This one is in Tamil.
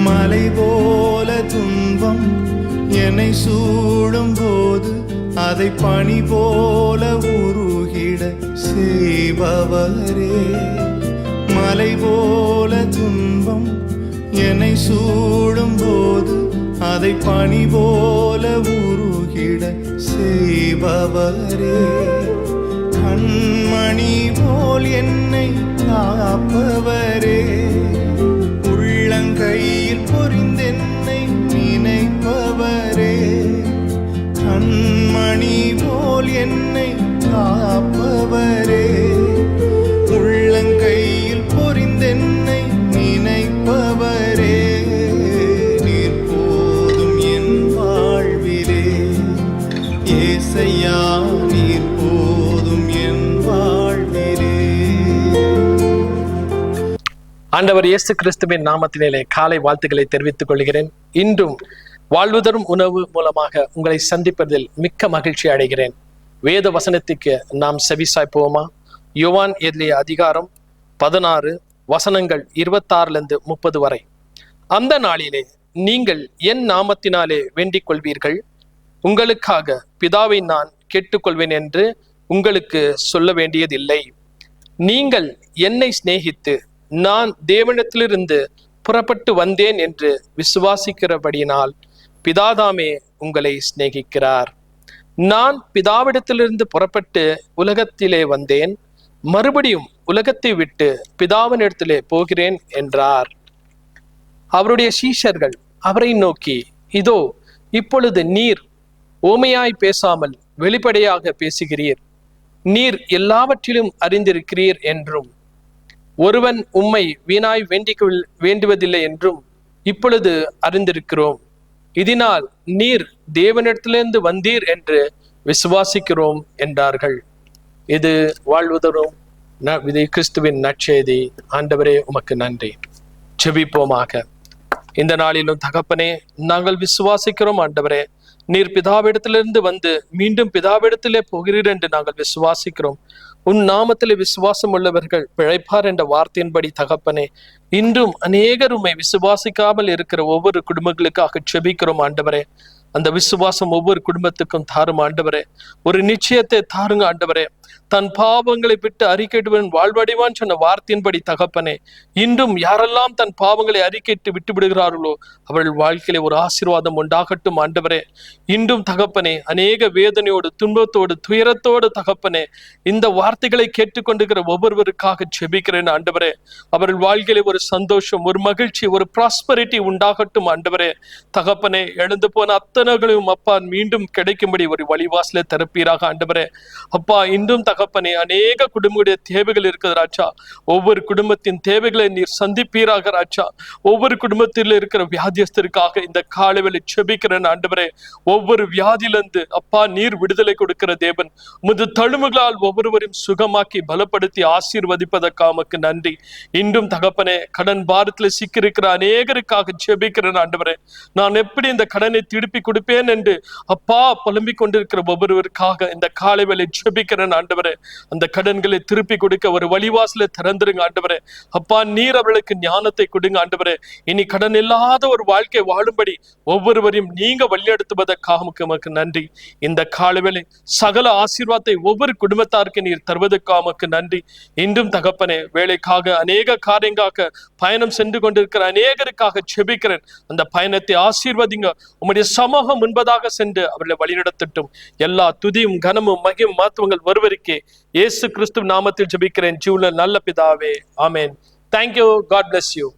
மலை போல துன்பம் என்னை சூடும் போது அதை பனி போல உருகிட செய்பவரே. மலை போல துன்பம் என்னை சூடும் போது அதை பனி போல உருகிட செய்பவரே. கண்மணி போல் என்னை காப்பவரே. உள்ளங்கையில் பொறிந்தென்னை நினைப்பவரே. கண்மணி போல் என்னை காப்பவரே. உள்ளங்கையில் பொறிந்தென்னை நினைப்பவரே. நீர் போதும் என் வாழ்விலே ஏசையா, நீர் போதும் என் வாழ்விலே. ஆண்டவர் இயேசு கிறிஸ்துவின் நாமத்திலே காலை வாழ்த்துக்களை தெரிவித்துக் கொள்கிறேன். இன்றும் வாழ்வுதரும் உணவு மூலமாக உங்களை சந்திப்பதில் மிக்க மகிழ்ச்சி அடைகிறேன். வேத வசனத்துக்கு நாம் செவிசாய்ப்போமா? யோவான் எழுதிய அதிகாரம் 16 வசனங்கள் 26-30 வரை. அந்த நாளிலே நீங்கள் என் நாமத்தினாலே வேண்டிக் கொள்வீர்கள். உங்களுக்காக பிதாவை நான் கேட்டுக்கொள்வேன் என்று உங்களுக்கு சொல்ல வேண்டியதில்லை. நீங்கள் என்னை சிநேகித்து நான் தேவனிடத்திலிருந்து புறப்பட்டு வந்தேன் என்று விசுவாசிக்கிறபடியினால் பிதாதாமே உங்களை சிநேகிக்கிறார். நான் பிதாவிடத்திலிருந்து புறப்பட்டு உலகத்திலே வந்தேன், மறுபடியும் உலகத்தை விட்டு பிதாவினிடத்திலே போகிறேன் என்றார். அவருடைய சீஷர்கள் அவரை நோக்கி, இதோ இப்பொழுது நீர் ஓமையாய் பேசாமல் வெளிப்படையாக பேசுகிறீர். நீர் எல்லாவற்றிலும் அறிந்திருக்கிறீர் என்றும் ஒருவன் உம்மை வீணாய் வேண்டுவதில்லை என்றும் இப்பொழுது அறிந்திருக்கிறோம். இதனால் நீர் தேவனிடத்திலிருந்து வந்தீர் என்று விசுவாசிக்கிறோம் என்றார்கள். இது வாழ்வுதரும் கிறிஸ்துவின் நற்செய்தி. ஆண்டவரே உமக்கு நன்றி. ஜெபிப்போமாக. இந்த நாளிலும் தகப்பனே, நாங்கள் விசுவாசிக்கிறோம் ஆண்டவரே, நீர் பிதாவிடத்திலிருந்து வந்து மீண்டும் பிதாவிடத்திலே போகிறீர் என்று நாங்கள் விசுவாசிக்கிறோம். உன் நாமத்திலே விசுவாசம் உள்ளவர்கள் பிழைப்பார் என்ற வார்த்தையின்படி தகப்பனே, இன்றும் அநேகர் உம்மை விசுவாசிக்காமல் இருக்கிற ஒவ்வொரு குடும்பங்களுக்காக செபிக்கிறோம் ஆண்டவரே. அந்த விசுவாசம் ஒவ்வொரு குடும்பத்துக்கும் தாரும் ஆண்டவரே. ஒரு நிச்சயத்தை தாருங்க ஆண்டவரே. தன் பாவங்களை விட்டு அறிக்கையிடுவன் வாழ்வடைவான் சொன்ன வார்த்தையின்படி தகப்பனே, இன்றும் யாரெல்லாம் தன் பாவங்களை அறிக்கையிட்டு விட்டு விடுகிறார்களோ அவர்கள் வாழ்க்கையில ஒரு ஆசீர்வாதம் உண்டாகட்டும் ஆண்டவரே. இன்றும் தகப்பனே, அநேக வேதனையோடு துன்பத்தோடு துயரத்தோடு தகப்பனே இந்த வார்த்தைகளை கேட்டுக்கொண்டிருக்கிற ஒவ்வொருவருக்காக செபிக்கிறேன் ஆண்டவரே. அவர்கள் வாழ்க்கையில ஒரு சந்தோஷம், ஒரு மகிழ்ச்சி, ஒரு ப்ராஸ்பரிட்டி உண்டாகட்டும் ஆண்டவரே. தகப்பனே, எழுந்து போன அத்தனைகளையும் அப்பா மீண்டும் கிடைக்கும்படி ஒரு வழிவாசலை திறப்பீராக ஆண்டவரே. அப்பா, இன்றும் தகப்பனே அநேக குடும்பங்களுடைய தேவைகள் இருக்குது ராஜா. ஒவ்வொரு குடும்பத்தின் தேவைகளை நீர் சந்திப்பீராக ராஜா. ஒவ்வொரு குடும்பத்தில் இருக்கிற வியாதியஸ்தருக்காக இந்த காலைவேளை செபிக்கிறேன் ஆண்டவரே. ஒவ்வொரு வியாதியிலிருந்து அப்பா நீர் விடுதலை கொடுக்கிற தேவன். உமது தழும்புகளால் ஒவ்வொருவரையும் சுகமாக்கி பலப்படுத்தி ஆசீர்வதிப்பதற்காக உமக்கு நன்றி. இன்றும் தகப்பனே, கடன் பாரத்தில் சிக்கியிருக்கிற அநேகருக்காக செபிக்கிறேன் ஆண்டவரே. நான் எப்படி இந்த கடனை திருப்பி கொடுப்பேன் என்று அப்பா புலம்பிக் கொண்டிருக்கிற ஒவ்வொருவருக்காக இந்த காலைவேளை செபிக்கிறேன் ஆண்டவரே. அந்த கடன்களை திருப்பி கொடுக்க ஒரு வழிவாசலை திறந்துருங்க ஆண்டவரே. அப்பா, நீர் அவர்களுக்கு ஞானத்தை கொடுங்க ஆண்டவரே. இனி கடன் இல்லாத ஒரு வாழ்க்கை வாழும்படி ஒவ்வொருவரையும் நீங்க வழிநடத்துவதற்காக உமக்கு நன்றி. இந்த காலவேளை சகல ஆசீர்வாதத்தை ஒவ்வொரு குடும்பத்தாருக்கு நீர் தருவதற்காக உமக்கு நன்றி. இன்றும் தகப்பனே, வேலைக்காக அநேக காரியங்களுக்காக பயணம் சென்று கொண்டிருக்கிற அநேகருக்காக செபிக்கிறேன். அந்த பயணத்தை ஆசீர்வதிங்க. உம்முடைய சமூகம் முன்பதாக சென்று அவர்களை வழிநடத்தட்டும். எல்லா துதியும் கனமும் மகியும் மகத்துவங்கள் வருவதற்கே இயேசு கிறிஸ்து நாமத்தில் ஜெபிக்கிறேன் ஜீவனுள்ள நல்ல பிதாவே, ஆமென். Thank you. God bless you.